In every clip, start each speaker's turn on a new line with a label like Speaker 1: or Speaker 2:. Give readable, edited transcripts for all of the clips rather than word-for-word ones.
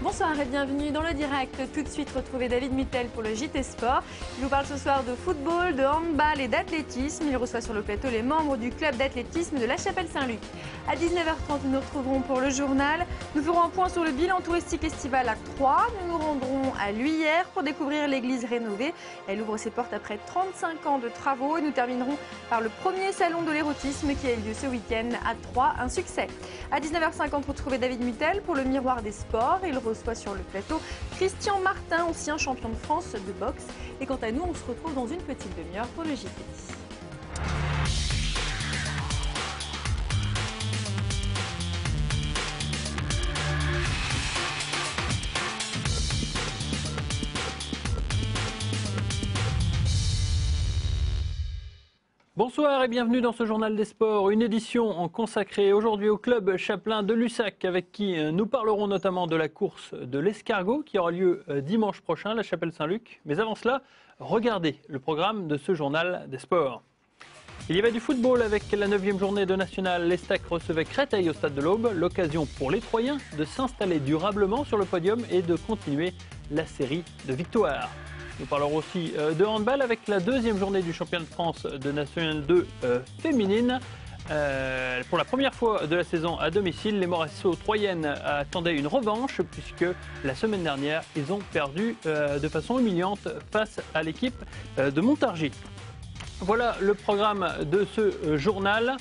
Speaker 1: Bonsoir et bienvenue dans le direct. Tout de suite, retrouvez David Muttel pour le JT Sport. Il nous parle ce soir de football, de handball et d'athlétisme. Il reçoit sur le plateau les membres du club d'athlétisme de la Chapelle-Saint-Luc. À 19h30, nous nous retrouverons pour le journal. Nous ferons un point sur le bilan touristique estival Acte 3. Nous nous rendrons à l'Huillère pour découvrir l'église rénovée. Elle ouvre ses portes après 35 ans de travaux. Et nous terminerons par le premier salon de l'érotisme qui a eu lieu ce week-end à Troyes. Un succès. À 19h50, retrouvez David Muttel pour le miroir des sports. Il reçoit sur le plateau Christian Martin, ancien champion de France de boxe. Et quant à nous, on se retrouve dans une petite demi-heure pour le JT.
Speaker 2: Bonsoir et bienvenue dans ce journal des sports, une édition consacrée aujourd'hui au club chapelain de Lussac avec qui nous parlerons notamment de la course de l'escargot qui aura lieu dimanche prochain à la Chapelle-Saint-Luc. Mais avant cela, regardez le programme de ce journal des sports. Il y avait du football avec la 9e journée de National. L'Estac recevait Créteil au stade de l'Aube, l'occasion pour les Troyens de s'installer durablement sur le podium et de continuer la série de victoires. Nous parlerons aussi de handball avec la 2e journée du championnat de France de National 2 féminine. Pour la première fois de la saison à domicile, les Moresseaux troyennes attendaient une revanche puisque la semaine dernière, ils ont perdu de façon humiliante face à l'équipe de Montargis. Voilà le programme de ce journal.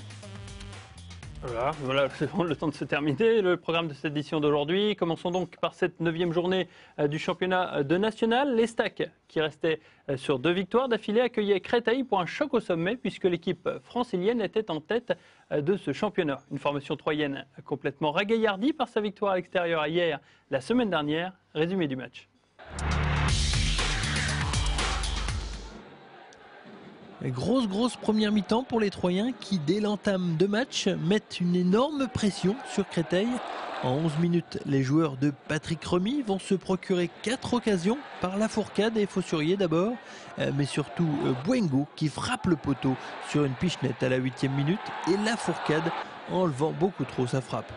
Speaker 2: Voilà, c'est bon, le temps de se terminer, le programme de cette édition d'aujourd'hui. Commençons donc par cette 9e journée du championnat de National. L'Estac, qui restait sur 2 victoires d'affilée, accueillait Créteil pour un choc au sommet puisque l'équipe francilienne était en tête de ce championnat. Une formation troyenne complètement ragaillardie par sa victoire à l'extérieur hier, la semaine dernière. Résumé du match.
Speaker 3: Grosse première mi-temps pour les Troyens qui, dès l'entame de match, mettent une énorme pression sur Créteil. En 11 minutes, les joueurs de Patrick Remy vont se procurer 4 occasions par Lafourcade et Fossurier d'abord, mais surtout Bouengo qui frappe le poteau sur une pichenette à la 8e minute et Lafourcade enlevant beaucoup trop sa frappe.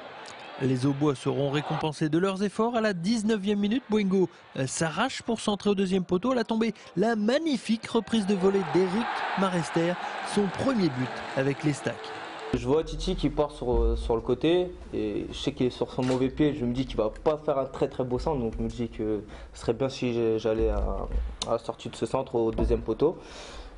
Speaker 3: Les Aubois seront récompensés de leurs efforts à la 19e minute. Bouengo s'arrache pour centrer au 2e poteau. À la tombée, la magnifique reprise de volée d'Éric Marester, son premier but avec l'Estac.
Speaker 4: Je vois Titi qui part sur le côté et je sais qu'il est sur son mauvais pied. Je me dis qu'il va pas faire un très beau centre, donc je me dis que ce serait bien si j'allais à la sortie de ce centre au 2e poteau.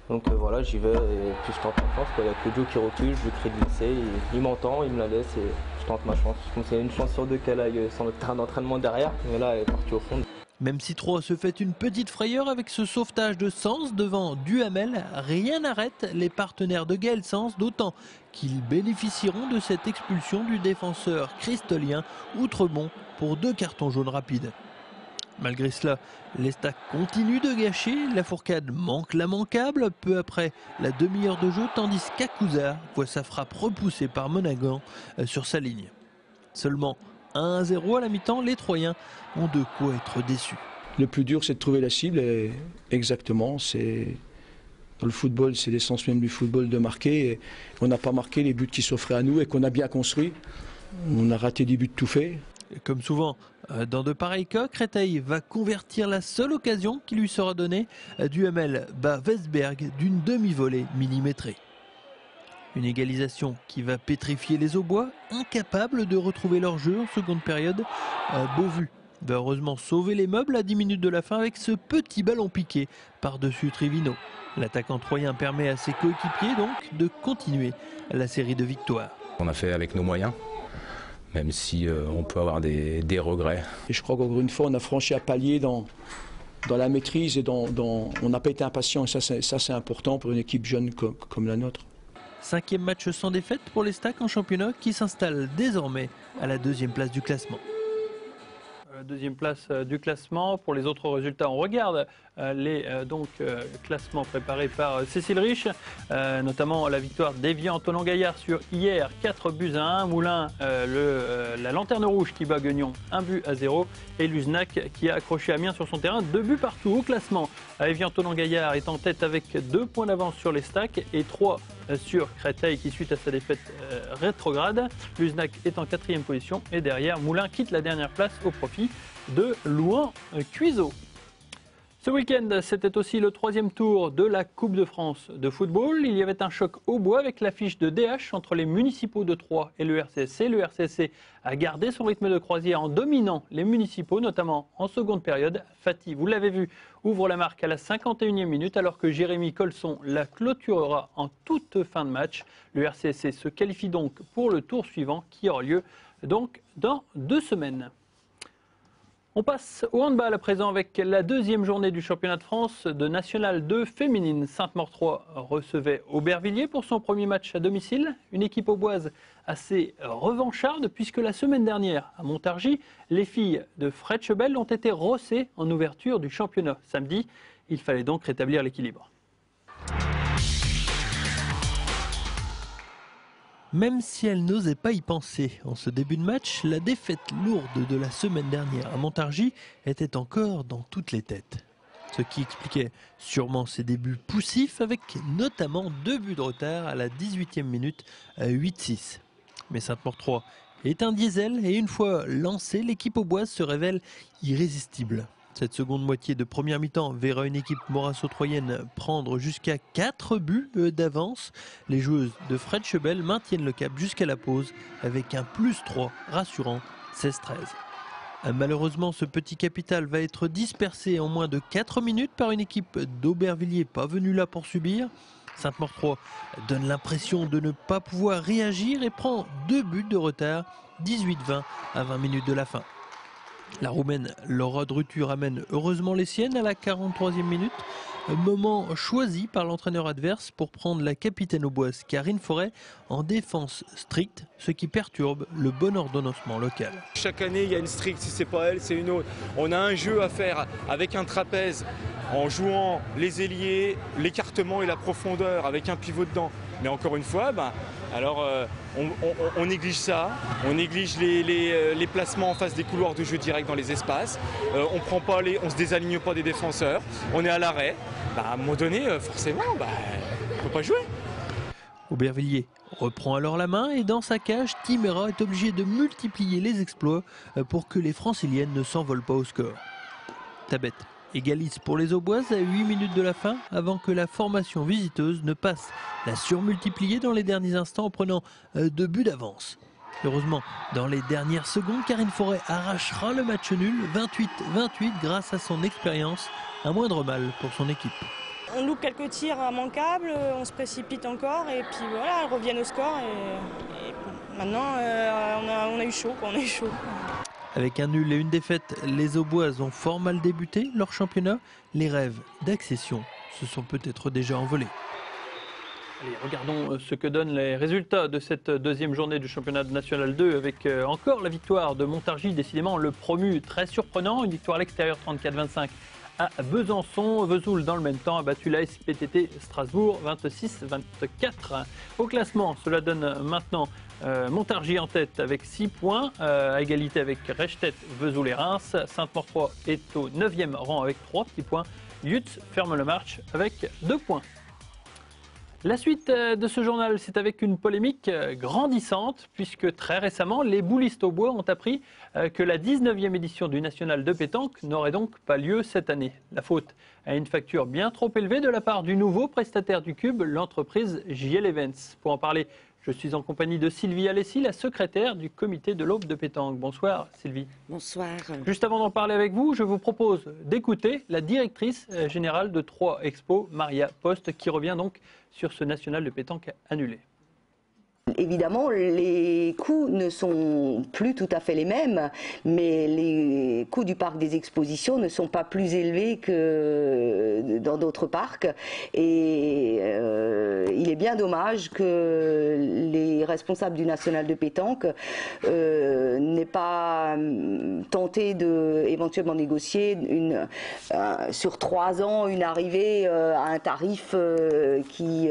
Speaker 4: Donc voilà, j'y vais et puis je tente ma chance. Il y a que Joe qui recule, je lui crie de laisser, il m'entend, il me la laisse et je tente ma chance. Comme c'est une chance sur 2 qu'elle aille sur le terrain d'entraînement derrière, mais là elle est partie au fond.
Speaker 3: Même si Troyes se fait une petite frayeur avec ce sauvetage de Sens devant Duhamel, rien n'arrête les partenaires de Gaël Sens, d'autant qu'ils bénéficieront de cette expulsion du défenseur cristolien Outremont pour 2 cartons jaunes rapides. Malgré cela, l'Estac continue de gâcher, Lafourcade manque l'immanquable peu après la demi-heure de jeu, tandis qu'Akouzar voit sa frappe repoussée par Monaghan sur sa ligne. Seulement 1-0 à la mi-temps, les Troyens ont de quoi être déçus.
Speaker 5: Le plus dur, c'est de trouver la cible et exactement, dans le football, c'est l'essence même du football de marquer. Et on n'a pas marqué les buts qui s'offraient à nous et qu'on a bien construit. On a raté des buts tout faits.
Speaker 3: Et comme souvent, dans de pareils cas, Créteil va convertir la seule occasion qui lui sera donnée. Duhamel bat Westberg d'une demi-volée millimétrée. Une égalisation qui va pétrifier les Aubois, incapables de retrouver leur jeu en seconde période. Beauvu va heureusement sauver les meubles à 10 minutes de la fin avec ce petit ballon piqué par-dessus Trivino. L'attaquant troyen permet à ses coéquipiers donc de continuer la série de victoires.
Speaker 6: On a fait avec nos moyens, même si on peut avoir des regrets.
Speaker 5: Et je crois qu'encore une fois, on a franchi un palier dans la maîtrise et on n'a pas été impatient. Et ça, c'est important pour une équipe jeune comme la nôtre.
Speaker 3: 5e match sans défaite pour l'Estac en championnat qui s'installe désormais à la 2e place du classement.
Speaker 2: deuxième place du classement. Pour les autres résultats, on regarde les classements préparés par Cécile Rich, notamment la victoire d'Evian Thonon-Gaillard sur hier, 4-1. Moulins, la Lanterne Rouge qui bat Guignon, 1-0. Et Luznac qui a accroché Amiens sur son terrain, 2 buts partout. Au classement, Evian Thonon-Gaillard est en tête avec 2 points d'avance sur les Stacks et 3 sur Créteil qui, suite à sa défaite, rétrograde. Luznac est en 4e position et derrière, Moulins quitte la dernière place au profit de Louan-Cuiseaux. Ce week-end, c'était aussi le 3e tour de la Coupe de France de football. Il y avait un choc au bois avec l'affiche de DH entre les municipaux de Troyes et le RCSC. Le RCSC a gardé son rythme de croisière en dominant les municipaux, notamment en seconde période. Fati, vous l'avez vu, ouvre la marque à la 51e minute alors que Jérémy Colson la clôturera en toute fin de match. Le RCSC se qualifie donc pour le tour suivant qui aura lieu donc dans 2 semaines. On passe au handball à présent avec la 2e journée du championnat de France de National 2 féminine. Sainte-Maure-3 recevait Aubervilliers pour son premier match à domicile. Une équipe auboise assez revancharde puisque la semaine dernière à Montargis, les filles de Fred Chebel ont été rossées en ouverture du championnat samedi. Il fallait donc rétablir l'équilibre.
Speaker 3: Même si elle n'osait pas y penser en ce début de match, la défaite lourde de la semaine dernière à Montargis était encore dans toutes les têtes. Ce qui expliquait sûrement ses débuts poussifs avec notamment 2 buts de retard à la 18e minute à 8-6. Mais Sainte-Maure-3 est un diesel et une fois lancée, l'équipe auboise se révèle irrésistible. Cette seconde moitié de première mi-temps verra une équipe morasso-troyenne prendre jusqu'à 4 buts d'avance. Les joueuses de Fred Chebel maintiennent le cap jusqu'à la pause avec un +3 rassurant, 16-13. Malheureusement, ce petit capital va être dispersé en moins de 4 minutes par une équipe d'Aubervilliers pas venue là pour subir. Sainte-Maure-3 donne l'impression de ne pas pouvoir réagir et prend 2 buts de retard, 18-20 à 20 minutes de la fin. La Roumaine Laura Drutu ramène heureusement les siennes à la 43e minute. Un moment choisi par l'entraîneur adverse pour prendre la capitaine auboise Karine Forêt en défense stricte, ce qui perturbe le bon ordonnancement local.
Speaker 7: Chaque année, il y a une stricte, si c'est pas elle, c'est une autre. On a un jeu à faire avec un trapèze en jouant les ailiers, l'écartement et la profondeur avec un pivot dedans. Mais encore une fois, on néglige ça, on néglige les placements en face des couloirs de jeu direct dans les espaces, on se désaligne pas des défenseurs, on est à l'arrêt. À un moment donné, forcément, on ne peut pas jouer.
Speaker 3: Aubervilliers reprend alors la main et dans sa cage, Timera est obligé de multiplier les exploits pour que les Franciliennes ne s'envolent pas au score. Tabette égalise pour les auboises à 8 minutes de la fin avant que la formation visiteuse ne passe la surmultiplier dans les derniers instants en prenant 2 buts d'avance. Heureusement, dans les dernières secondes, Karine Forêt arrachera le match nul 28-28 grâce à son expérience, un moindre mal pour son équipe.
Speaker 8: On loupe quelques tirs immanquables, on se précipite encore et puis voilà, elles reviennent au score et maintenant on a eu chaud.
Speaker 3: Avec un nul et une défaite, les auboises ont fort mal débuté leur championnat. Les rêves d'accession se sont peut-être déjà envolés.
Speaker 2: Allez, regardons ce que donnent les résultats de cette 2e journée du championnat de National 2 avec encore la victoire de Montargis, décidément le promu très surprenant, une victoire à l'extérieur 34-25 à Besançon. Vesoul dans le même temps a battu la SPTT Strasbourg 26-24. Au classement, cela donne maintenant Montargis en tête avec 6 points, à égalité avec Rechtet, Vesoul et Reims. Sainte-Maure-3 est au 9e rang avec 3 petits points. Yutz ferme le match avec 2 points. La suite de ce journal, c'est avec une polémique grandissante, puisque très récemment, les boulistes au bois ont appris que la 19e édition du National de pétanque n'aurait donc pas lieu cette année. La faute à une facture bien trop élevée de la part du nouveau prestataire du Cube, l'entreprise JL Events. Pour en parler, je suis en compagnie de Sylvie Alessi, la secrétaire du comité de l'Aube de pétanque. Bonsoir Sylvie.
Speaker 9: Bonsoir.
Speaker 2: Juste avant d'en parler avec vous, je vous propose d'écouter la directrice générale de 3 Expo, Maria Post, qui revient donc sur ce national de pétanque annulé.
Speaker 9: Évidemment, les coûts ne sont plus tout à fait les mêmes, mais les coûts du parc des expositions ne sont pas plus élevés que dans d'autres parcs. Et il est bien dommage que les responsables du National de pétanque n'aient pas tenté de éventuellement négocier sur 3 ans une arrivée à un tarif qui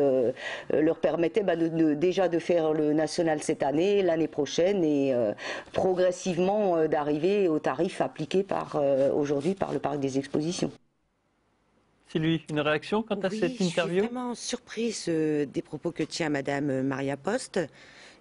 Speaker 9: leur permettait déjà de faire le national cette année, l'année prochaine et progressivement d'arriver au tarif appliqué aujourd'hui par le parc des expositions.
Speaker 2: Sylvie, une réaction quant à cette interview?
Speaker 10: Je suis vraiment surprise des propos que tient Madame Maria Post.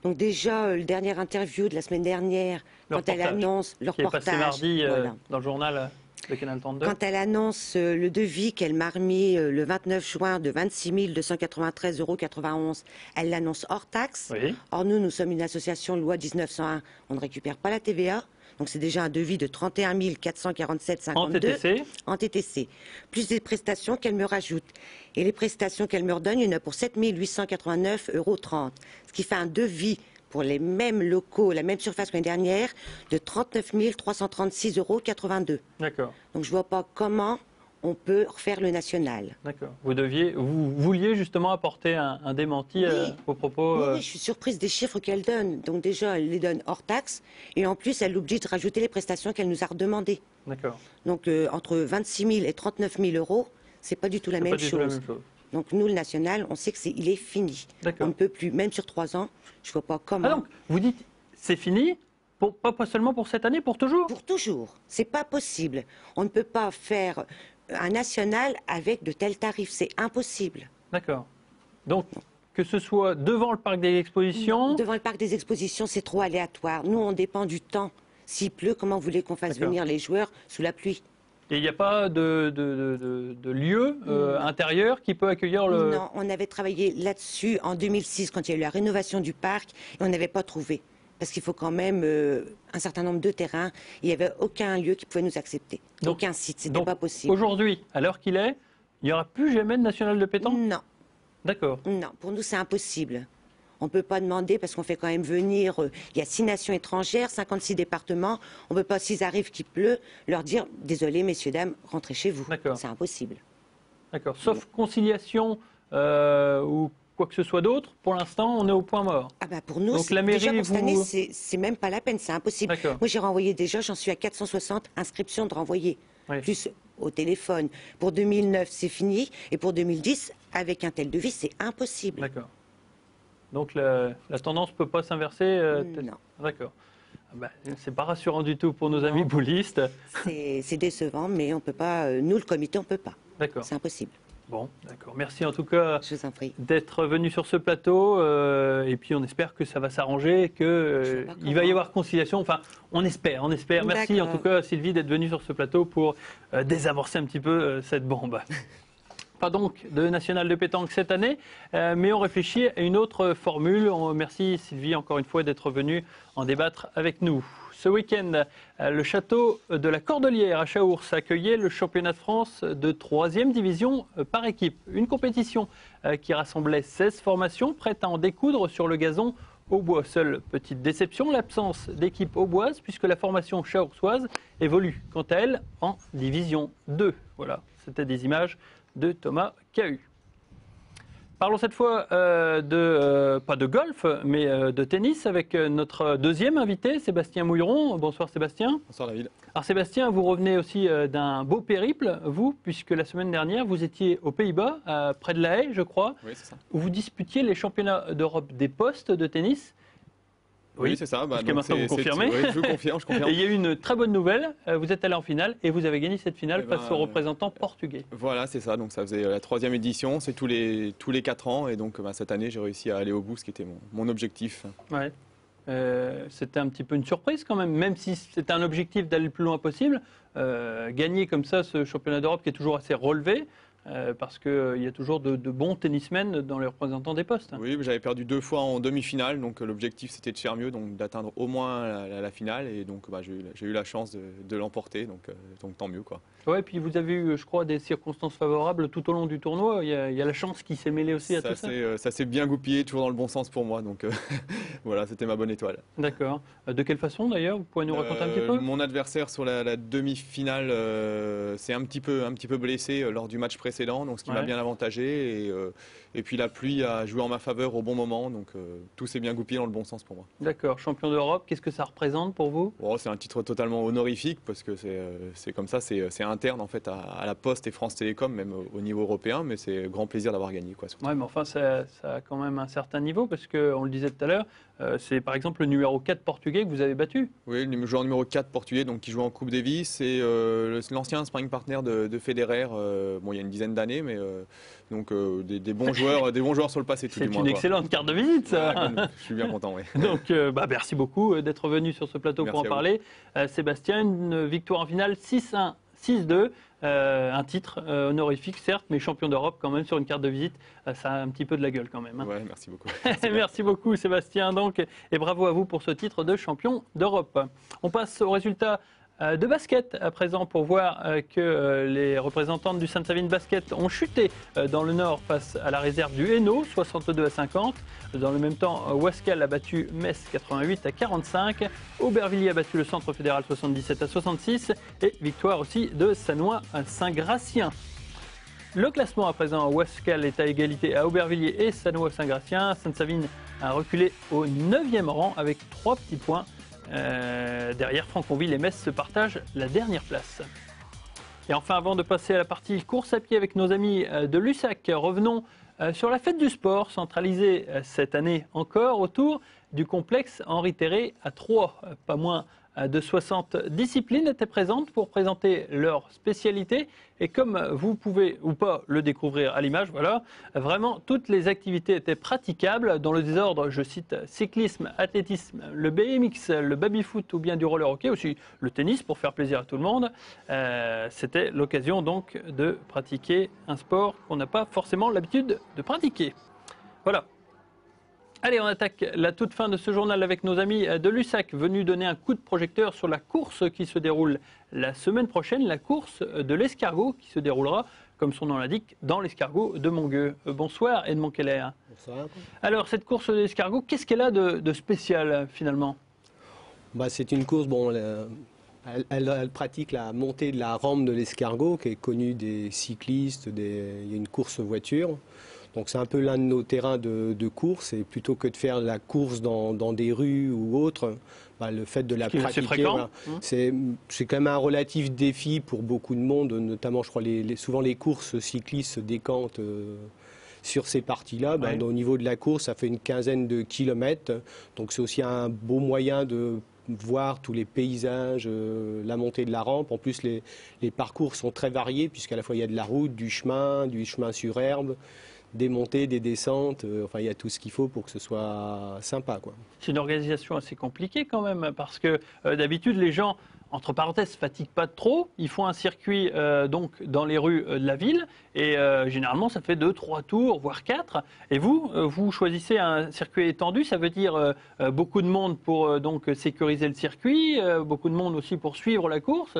Speaker 10: Donc déjà, le dernier interview de la semaine dernière, quand elle annonce le reportage,
Speaker 2: qui est passé mardi dans le journal de Canal 32.
Speaker 10: Quand elle annonce le devis qu'elle m'a remis le 29 juin de 26 293,91 €, elle l'annonce hors taxe.
Speaker 2: Oui.
Speaker 10: Or nous sommes une association loi 1901, on ne récupère pas la TVA. Donc c'est déjà un devis de 31 447,52 en TTC, plus des prestations qu'elle me rajoute. Et les prestations qu'elle me redonne, il y en a pour 7 889,30 €, ce qui fait un devis pour les mêmes locaux, la même surface que l'année dernière, de 39 336,82 €.
Speaker 2: D'accord.
Speaker 10: Donc je ne vois pas comment on peut refaire le national.
Speaker 2: D'accord. Vous vouliez justement apporter un démenti aux propos.
Speaker 10: Oui, je suis surprise des chiffres qu'elle donne. Donc déjà, elle les donne hors taxe, et en plus, elle oublie de rajouter les prestations qu'elle nous a redemandées.
Speaker 2: D'accord.
Speaker 10: Donc entre 26 000 et 39 000 €, c'est pas du tout la même chose. Donc nous, le national, on sait il est fini. On ne peut plus, même sur 3 ans, je ne vois pas comment.
Speaker 2: Ah donc, vous dites c'est fini, pas seulement pour cette année, pour toujours?
Speaker 10: Pour toujours. C'est pas possible. On ne peut pas faire un national avec de tels tarifs. C'est impossible.
Speaker 2: D'accord. Donc, que ce soit devant le parc des expositions...
Speaker 10: Devant le parc des expositions, c'est trop aléatoire. Nous, on dépend du temps. S'il pleut, comment vous voulez qu'on fasse venir les joueurs sous la pluie?
Speaker 2: Et il n'y a pas de lieu intérieur qui peut accueillir le...
Speaker 10: Non, on avait travaillé là-dessus en 2006, quand il y a eu la rénovation du parc, et on n'avait pas trouvé. Parce qu'il faut quand même un certain nombre de terrains. Il n'y avait aucun lieu qui pouvait nous accepter. Donc, aucun site, ce n'était pas possible.
Speaker 2: Aujourd'hui, à l'heure qu'il est, il n'y aura plus jamais de national de pétanque?
Speaker 10: Non.
Speaker 2: D'accord.
Speaker 10: Non, pour nous, c'est impossible. On ne peut pas demander, parce qu'on fait quand même venir, il y a 6 nations étrangères, 56 départements. On ne peut pas, s'ils arrivent qu'il pleut, leur dire « Désolé, messieurs, dames, rentrez chez vous ». C'est impossible.
Speaker 2: D'accord. Sauf conciliation ou quoi que ce soit d'autre, pour l'instant, on est au point mort.
Speaker 10: Ah bah pour nous,
Speaker 2: donc, la mairie,
Speaker 10: déjà pour cette année, c'est même pas la peine, c'est impossible. Moi, j'ai renvoyé déjà, j'en suis à 460 inscriptions de renvoyer, plus au téléphone. Pour 2009, c'est fini, et pour 2010, avec un tel devis, c'est impossible.
Speaker 2: D'accord. Donc la tendance ne peut pas s'inverser
Speaker 10: Non.
Speaker 2: D'accord. Bah, c'est pas rassurant du tout pour nos amis boulistes.
Speaker 10: C'est décevant, mais on peut pas, nous, le comité, on ne peut pas.
Speaker 2: D'accord.
Speaker 10: C'est impossible.
Speaker 2: Bon, d'accord. Merci en tout cas
Speaker 10: d'être
Speaker 2: venu sur ce plateau. Et puis on espère que ça va s'arranger, qu'il va y avoir conciliation. Enfin, on espère, on espère. Merci en tout cas Sylvie d'être venue sur ce plateau pour désamorcer un petit peu cette bombe. Pas donc de national de pétanque cette année, mais on réfléchit à une autre formule. Merci Sylvie encore une fois d'être venue en débattre avec nous. Ce week-end, le château de la Cordelière à Chaours accueillait le championnat de France de 3e division par équipe. Une compétition qui rassemblait 16 formations prêtes à en découdre sur le gazon aubois. Seule petite déception, l'absence d'équipe auboise puisque la formation chaoursoise évolue quant à elle en division 2. Voilà, c'était des images de Thomas Cahu. Parlons cette fois pas de golf, mais de tennis avec notre deuxième invité, Sébastien Mouilleron. Bonsoir Sébastien.
Speaker 11: Bonsoir David.
Speaker 2: Alors Sébastien, vous revenez aussi d'un beau périple, vous, puisque la semaine dernière, vous étiez aux Pays-Bas, près de La Haye, je crois, où vous disputiez les championnats d'Europe des postes de tennis.
Speaker 11: Oui, c'est ça.
Speaker 2: Parce que maintenant vous confirmez.
Speaker 11: Oui, je confirme.
Speaker 2: Et il y a eu une très bonne nouvelle. Vous êtes allé en finale et vous avez gagné cette finale face aux représentants portugais.
Speaker 11: Voilà, c'est ça. Donc ça faisait la 3e édition. C'est tous les 4 ans. Et donc cette année, j'ai réussi à aller au bout, ce qui était mon objectif.
Speaker 2: Ouais. C'était un petit peu une surprise quand même si c'était un objectif d'aller le plus loin possible. Gagner comme ça ce championnat d'Europe qui est toujours assez relevé. parce qu'il y a toujours de bons tennismen dans les représentants des postes.
Speaker 11: Oui, j'avais perdu 2 fois en demi-finale, donc l'objectif c'était de faire mieux, donc d'atteindre au moins la finale, et donc j'ai eu la chance de l'emporter, donc tant mieux, quoi.
Speaker 2: Ouais, puis vous avez eu, je crois, des circonstances favorables tout au long du tournoi. Il y a la chance qui s'est mêlée aussi à tout ça.
Speaker 11: Ça s'est bien goupillé, toujours dans le bon sens pour moi, donc voilà, c'était ma bonne étoile.
Speaker 2: D'accord. De quelle façon d'ailleurs? Vous pouvez nous raconter un petit peu?
Speaker 11: Mon adversaire sur la demi-finale s'est un petit peu blessé lors du match précédent, donc ce qui m'a bien avantagé, et puis la pluie a joué en ma faveur au bon moment, donc tout s'est bien goupillé dans le bon sens pour moi.
Speaker 2: D'accord. Champion d'Europe, qu'est-ce que ça représente pour vous?
Speaker 11: C'est un titre totalement honorifique, parce que c'est comme ça, c'est interne en fait à la Poste et France Télécom, même au niveau européen, mais c'est grand plaisir d'avoir gagné, quoi.
Speaker 2: Oui, mais enfin ça a quand même un certain niveau, parce qu'on le disait tout à l'heure, c'est par exemple le numéro 4 portugais que vous avez battu.
Speaker 11: Oui, le joueur numéro 4 portugais, donc, qui joue en Coupe Davis, et l'ancien sparring partner de Federer, il y a une dizaine d'années, mais donc des bons joueurs sur le passé, tout du moins.
Speaker 2: C'est une excellente carte de visite, ça.
Speaker 11: Ouais, je suis bien content, oui.
Speaker 2: Donc merci beaucoup d'être venu sur ce plateau pour en parler. Sébastien, une victoire en finale 6-1, 6-2. Un titre honorifique certes, mais champion d'Europe quand même sur une carte de visite, ça a un petit peu de la gueule quand même.
Speaker 11: Ouais, merci beaucoup.
Speaker 2: Merci beaucoup Sébastien, donc, et bravo à vous pour ce titre de champion d'Europe. On passe aux résultats de basket à présent pour voir que les représentantes du Sainte-Savine Basket ont chuté dans le Nord face à la réserve du Hainaut, 62-50. Dans le même temps, Wascal a battu Metz 88-45. Aubervilliers a battu le Centre Fédéral 77-66. Et victoire aussi de Sannois-Saint-Gratien. Le classement à présent, Wascal est à égalité à Aubervilliers et Sannois-Saint-Gratien. Sainte-Savine a reculé au 9e rang avec 3 petits points. Derrière, Franconville et Metz se partagent la dernière place. Et enfin, avant de passer à la partie course à pied avec nos amis de Lussac, revenons sur la fête du sport, centralisée cette année encore autour du complexe Henri Terré à Troyes. Pas moins de 60 disciplines étaient présentes pour présenter leur spécialité. Et comme vous pouvez ou pas le découvrir à l'image, voilà, vraiment toutes les activités étaient praticables. Dans le désordre, je cite cyclisme, athlétisme, le BMX, le baby-foot ou bien du roller hockey, aussi le tennis pour faire plaisir à tout le monde. C'était l'occasion donc de pratiquer un sport qu'on n'a pas forcément l'habitude de pratiquer. Voilà. Allez, on attaque la toute fin de ce journal avec nos amis de Lussac, venus donner un coup de projecteur sur la course qui se déroule la semaine prochaine, la course de l'escargot qui se déroulera, comme son nom l'indique, dans l'escargot de Montgueux. Bonsoir Edmond Keller.
Speaker 12: Bonsoir.
Speaker 2: Alors, cette course de l'escargot, qu'est-ce qu'elle a de spécial finalement?
Speaker 12: C'est une course, elle pratique la montée de la rampe de l'escargot qui est connue des cyclistes, il y a une course voiture. Donc c'est un peu l'un de nos terrains de course, et plutôt que de faire la course dans des rues ou autres, le fait de la pratiquer, c'est quand même un relatif défi pour beaucoup de monde, notamment je crois souvent les courses cyclistes se décantent sur ces parties-là. Au niveau de la course, ça fait une quinzaine de kilomètres, donc c'est aussi un beau moyen de voir tous les paysages, la montée de la rampe. En plus, les parcours sont très variés, puisqu'à la fois il y a de la route, du chemin sur herbe, des montées, des descentes, il y a tout ce qu'il faut pour que ce soit sympa, quoi.
Speaker 2: C'est une organisation assez compliquée quand même, parce que d'habitude les gens, entre parenthèses, ne fatiguent pas trop. Ils font un circuit donc dans les rues de la ville, et généralement ça fait 2-3 tours, voire 4. Et vous choisissez un circuit étendu, ça veut dire beaucoup de monde pour donc sécuriser le circuit, beaucoup de monde aussi pour suivre la course.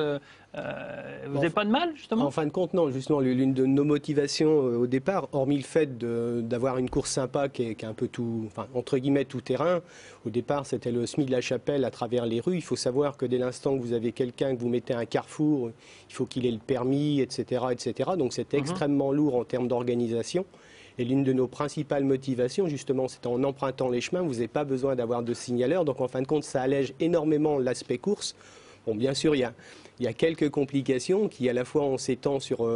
Speaker 2: Vous n'avez pas de mal, justement?
Speaker 12: En fin de compte, non. Justement, l'une de nos motivations au départ, hormis le fait d'avoir une course sympa qui est un peu entre guillemets tout terrain, au départ, c'était le SMI de la Chapelle à travers les rues. Il faut savoir que dès l'instant que vous avez quelqu'un, que vous mettez à un carrefour, il faut qu'il ait le permis, etc. etc. Donc c'est extrêmement lourd en termes d'organisation. Et l'une de nos principales motivations, justement, c'est en empruntant les chemins, vous n'avez pas besoin d'avoir de signaleur. Donc en fin de compte, ça allège énormément l'aspect course. Bon, bien sûr, il y a quelques complications qui, à la fois, on s'étend sur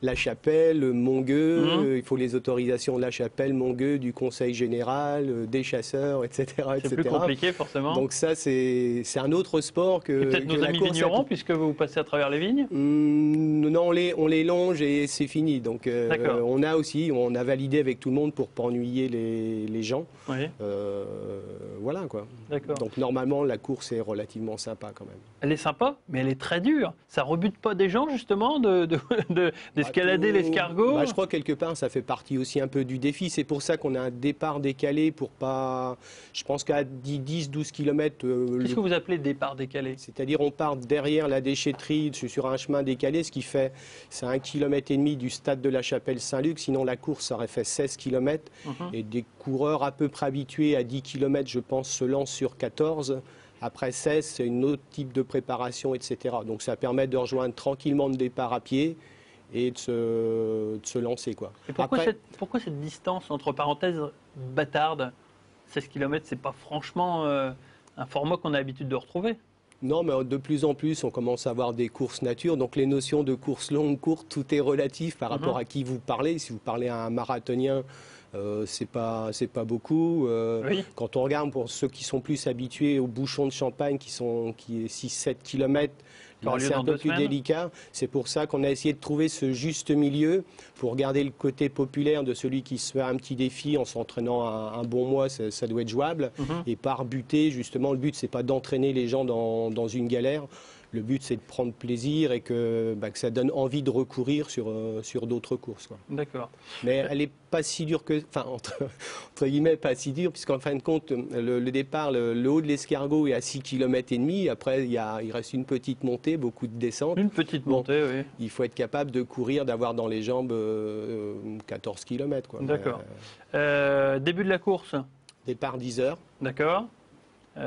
Speaker 12: La Chapelle, Montgueux, il faut les autorisations de La Chapelle, Montgueux, du Conseil Général, des chasseurs, etc.
Speaker 2: C'est plus compliqué, forcément.
Speaker 12: Donc ça, c'est un autre sport que
Speaker 2: peut-être nos amis vignerons, puisque vous passez à travers les vignes.
Speaker 12: Non, on les longe et c'est fini. Donc on a validé avec tout le monde pour ne pas ennuyer les gens.
Speaker 2: Oui.
Speaker 12: Voilà, quoi.
Speaker 2: D'accord.
Speaker 12: Donc normalement, la course est relativement sympa quand même.
Speaker 2: Elle est sympa, mais elle est très dur. Ça rebute pas des gens justement d'escalader l'escargot?
Speaker 12: Je crois quelque part ça fait partie aussi un peu du défi. C'est pour ça qu'on a un départ décalé pour pas... Je pense qu'à 10-12 km...
Speaker 2: Qu'est-ce que vous appelez départ décalé?
Speaker 12: C'est-à-dire on part derrière la déchetterie sur un chemin décalé, ce qui fait c'est 1,5 km du stade de la Chapelle-Saint-Luc. Sinon la course aurait fait 16 km. Et des coureurs à peu près habitués à 10 km, je pense, se lancent sur 14. Après 16, c'est un autre type de préparation, etc. Donc ça permet de rejoindre tranquillement le départ à pied et de se lancer, quoi.
Speaker 2: Et pourquoi cette distance, entre parenthèses, bâtarde? 16 km, c'est pas franchement un format qu'on a l'habitude de retrouver.
Speaker 12: Non, mais de plus en plus, on commence à avoir des courses nature. Donc les notions de course longue, courte, tout est relatif par rapport à qui vous parlez. Si vous parlez à un marathonien, c'est pas beaucoup.
Speaker 2: Oui.
Speaker 12: Quand on regarde pour ceux qui sont plus habitués aux bouchons de champagne, qui est 6-7 km, c'est un peu plus délicat. C'est pour ça qu'on a essayé de trouver ce juste milieu pour garder le côté populaire de celui qui se fait un petit défi en s'entraînant un bon mois, ça doit être jouable. Et par buter, justement, le but c'est pas d'entraîner les gens dans une galère. Le but, c'est de prendre plaisir et que ça donne envie de recourir sur d'autres courses.
Speaker 2: D'accord.
Speaker 12: Mais elle n'est pas si dure que... Enfin, entre guillemets, pas si dure, puisqu'en fin de compte, le départ, le haut de l'escargot est à 6,5 km. Après, il reste une petite montée, beaucoup de descente.
Speaker 2: Une petite montée, oui.
Speaker 12: Il faut être capable de courir, d'avoir dans les jambes 14 km.
Speaker 2: D'accord. Début de la course?
Speaker 12: Départ 10h.
Speaker 2: D'accord.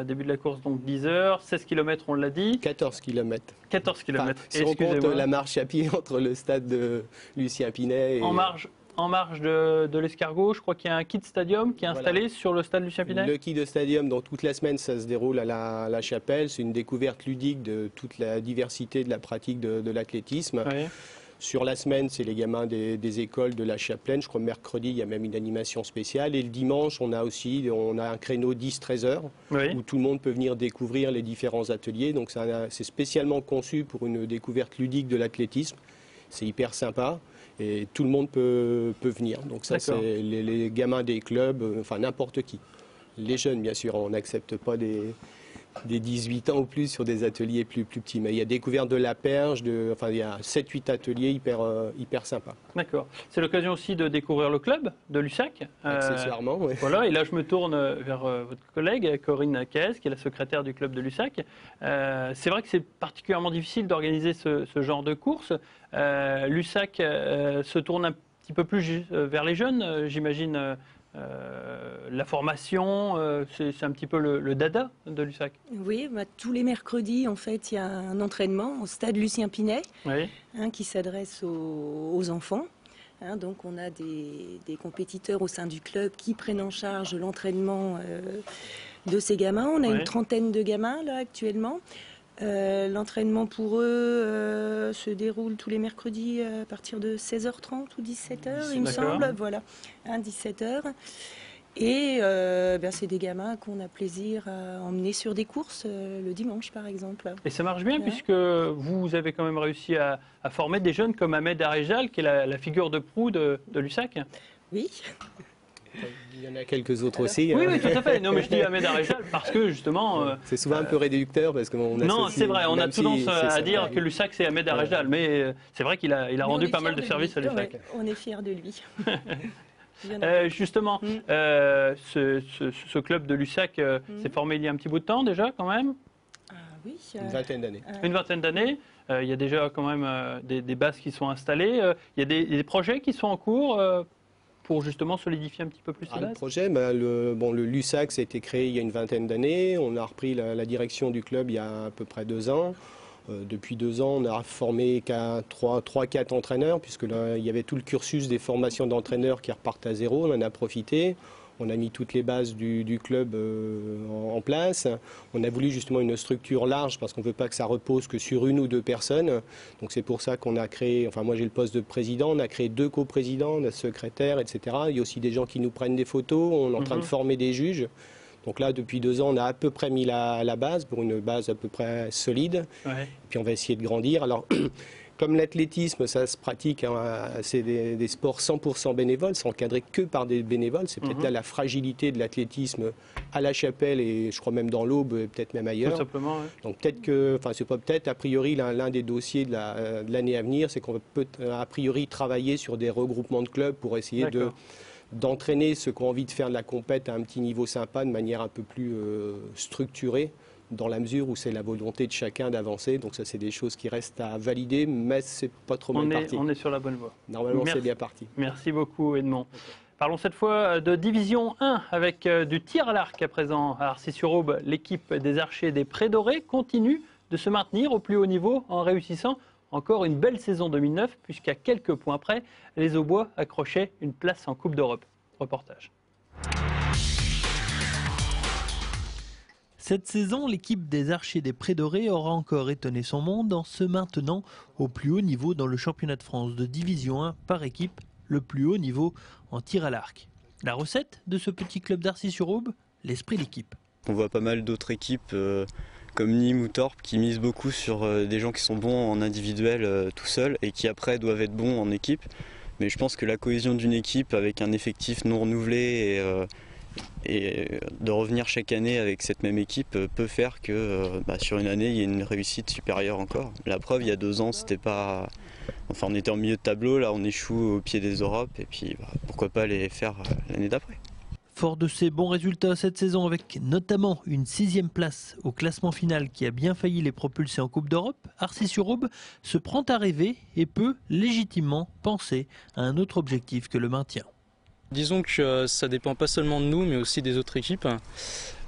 Speaker 2: Début de la course, donc 10 heures, 16 km, on l'a dit.
Speaker 12: 14 km.
Speaker 2: 14 km.
Speaker 12: Enfin, si on compte la marche à pied entre le stade de Lucien Pinet et...
Speaker 2: En marge de l'escargot, je crois qu'il y a un kit stadium qui est installé sur le stade Lucien Pinet.
Speaker 12: Le kit de stadium, donc toute la semaine, ça se déroule à la Chapelle. C'est une découverte ludique de toute la diversité de la pratique de l'athlétisme.
Speaker 2: Oui.
Speaker 12: Sur la semaine, c'est les gamins des écoles de la Chapelaine. Je crois que mercredi, il y a même une animation spéciale. Et le dimanche, on a un créneau 10-13 heures où tout le monde peut venir découvrir les différents ateliers. Donc c'est spécialement conçu pour une découverte ludique de l'athlétisme. C'est hyper sympa et tout le monde peut venir. Donc ça, c'est les gamins des clubs, enfin n'importe qui. Les jeunes, bien sûr, on n'accepte pas des 18 ans ou plus sur des ateliers plus petits. Mais il y a découverte de la perche, il y a 7-8 ateliers hyper sympas.
Speaker 2: D'accord. C'est l'occasion aussi de découvrir le club de Lussac.
Speaker 12: Accessoirement, oui.
Speaker 2: Voilà, et là je me tourne vers votre collègue Corinne Caes, qui est la secrétaire du club de Lussac. C'est vrai que c'est particulièrement difficile d'organiser ce genre de course. Lussac se tourne un petit peu plus vers les jeunes, j'imagine. La formation, c'est un petit peu le dada de Lussac.
Speaker 13: Oui, tous les mercredis, en fait, il y a un entraînement au stade Lucien Pinet qui s'adresse aux enfants. Donc, on a des compétiteurs au sein du club qui prennent en charge l'entraînement de ces gamins. On a une trentaine de gamins, là, actuellement. L'entraînement pour eux se déroule tous les mercredis à partir de 16h30 ou 17h, il me semble. Voilà, 17h. Et c'est des gamins qu'on a plaisir à emmener sur des courses le dimanche, par exemple.
Speaker 2: Et ça marche bien, puisque vous avez quand même réussi à former des jeunes comme Ahmed Arejal, qui est la figure de proue de Lussac.
Speaker 13: Oui.
Speaker 12: Il y en a quelques autres aussi.
Speaker 2: Oui, tout à fait. Non, mais je dis Ahmed Arejal parce que justement...
Speaker 12: c'est souvent un peu réducteur parce qu'on
Speaker 2: Non, c'est vrai, on a tendance à dire que Lussac c'est Ahmed Arejal, mais c'est vrai qu'il a rendu pas mal de services à Lussac.
Speaker 13: On est fiers de lui.
Speaker 2: Justement, ce club de Lussac s'est formé il y a un petit bout de temps déjà quand même.
Speaker 13: Oui.
Speaker 12: Une vingtaine d'années.
Speaker 2: Une vingtaine d'années. Il y a déjà quand même des bases qui sont installées. Il y a des projets qui sont en cours pour justement solidifier un petit peu plus ces bases.
Speaker 12: Le projet, le Lussac, ça a été créé il y a une vingtaine d'années. On a repris la direction du club il y a à peu près 2 ans. Depuis 2 ans, on a formé 3-4 entraîneurs, puisque là, il y avait tout le cursus des formations d'entraîneurs qui repartent à zéro. On en a profité. On a mis toutes les bases du club en place. On a voulu justement une structure large parce qu'on ne veut pas que ça repose que sur 1 ou 2 personnes. Donc c'est pour ça qu'on a créé, enfin moi j'ai le poste de président, on a créé 2 coprésidents, un secrétaire, etc. Il y a aussi des gens qui nous prennent des photos, on est en train de former des juges. Donc là, depuis 2 ans, on a à peu près mis la base, pour une base à peu près solide. Et puis on va essayer de grandir. Alors, Comme l'athlétisme, ça se pratique, hein, c'est des sports 100% bénévoles, c'est encadré que par des bénévoles. C'est peut-être là la fragilité de l'athlétisme à La Chapelle et je crois même dans l'Aube, peut-être même ailleurs.
Speaker 2: Tout simplement, ouais.
Speaker 12: Donc peut-être que, enfin c'est pas peut-être, a priori l'un des dossiers de l'année à venir, c'est qu'on peut a priori travailler sur des regroupements de clubs pour essayer d'entraîner ceux qui ont envie de faire de la compète à un petit niveau sympa de manière un peu plus structurée, dans la mesure où c'est la volonté de chacun d'avancer. Donc ça, c'est des choses qui restent à valider, mais c'est pas trop mal parti.
Speaker 2: On est sur la bonne voie.
Speaker 12: Normalement, c'est bien parti.
Speaker 2: Merci beaucoup, Edmond. Parlons cette fois de Division 1 avec du tir à l'arc à présent. À Arcis-sur-Aube, l'équipe des Archers des Prés-Dorés continue de se maintenir au plus haut niveau en réussissant encore une belle saison 2009, puisqu'à quelques points près, les Aubois accrochaient une place en Coupe d'Europe. Reportage.
Speaker 3: Cette saison, l'équipe des Archers des Prés-Dorés aura encore étonné son monde en se maintenant au plus haut niveau dans le championnat de France de Division 1 par équipe, le plus haut niveau en tir à l'arc. La recette de ce petit club d'Arcis-sur-Aube, l'esprit d'équipe.
Speaker 14: On voit pas mal d'autres équipes comme Nîmes ou Torp qui misent beaucoup sur des gens qui sont bons en individuel tout seuls et qui après doivent être bons en équipe. Mais je pense que la cohésion d'une équipe avec un effectif non renouvelé et de revenir chaque année avec cette même équipe peut faire que sur une année il y ait une réussite supérieure encore. La preuve, il y a 2 ans, c'était pas... Enfin, on était en milieu de tableau, là on échoue au pied des Europes et puis pourquoi pas les faire l'année d'après.
Speaker 3: Fort de ses bons résultats cette saison avec notamment une 6e place au classement final qui a bien failli les propulser en Coupe d'Europe, Arcis-sur-Aube se prend à rêver et peut légitimement penser à un autre objectif que le maintien.
Speaker 15: Disons que ça dépend pas seulement de nous mais aussi des autres équipes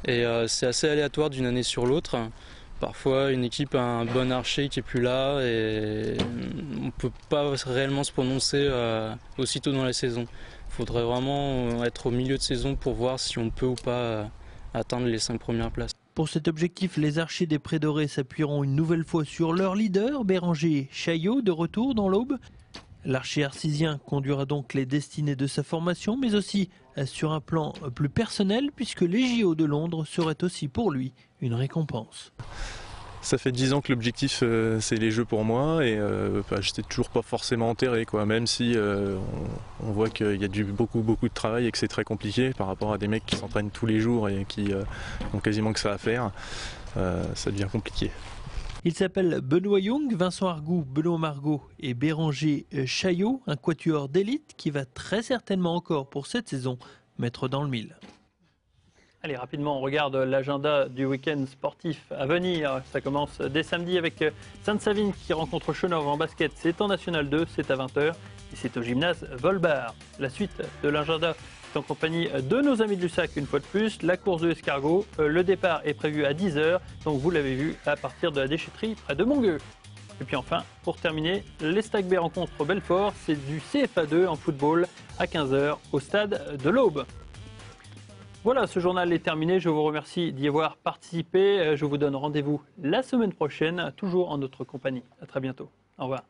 Speaker 15: et c'est assez aléatoire d'une année sur l'autre. Parfois une équipe a un bon archer qui est plus là et on ne peut pas réellement se prononcer aussitôt dans la saison. Il faudrait vraiment être au milieu de saison pour voir si on peut ou pas atteindre les 5 premières places.
Speaker 3: Pour cet objectif, les Archers des Prés-Dorés s'appuieront une nouvelle fois sur leur leader, Béranger Chaillot, de retour dans l'Aube. L'archer arcisien conduira donc les destinées de sa formation, mais aussi sur un plan plus personnel, puisque les JO de Londres seraient aussi pour lui une récompense.
Speaker 16: Ça fait 10 ans que l'objectif c'est les Jeux pour moi et j'étais toujours pas forcément enterré quoi, même si on voit qu'il y a beaucoup de travail et que c'est très compliqué par rapport à des mecs qui s'entraînent tous les jours et qui ont quasiment que ça à faire, ça devient compliqué.
Speaker 3: Il s'appelle Benoît Young, Vincent Argout, Benoît Margot et Béranger Chaillot, un quatuor d'élite qui va très certainement encore pour cette saison mettre dans le mille.
Speaker 2: Allez, rapidement, on regarde l'agenda du week-end sportif à venir. Ça commence dès samedi avec Sainte-Savine qui rencontre Chenov en basket. C'est en National 2, c'est à 20h et c'est au gymnase Volbar. La suite de l'agenda est en compagnie de nos amis de Lussac une fois de plus. La course de l'escargot, le départ est prévu à 10h, donc vous l'avez vu à partir de la déchetterie près de Montgueux. Et puis enfin, pour terminer, les Stag B rencontrent Belfort. C'est du CFA2 en football à 15h au stade de l'Aube. Voilà, ce journal est terminé. Je vous remercie d'y avoir participé. Je vous donne rendez-vous la semaine prochaine, toujours en notre compagnie. À très bientôt. Au revoir.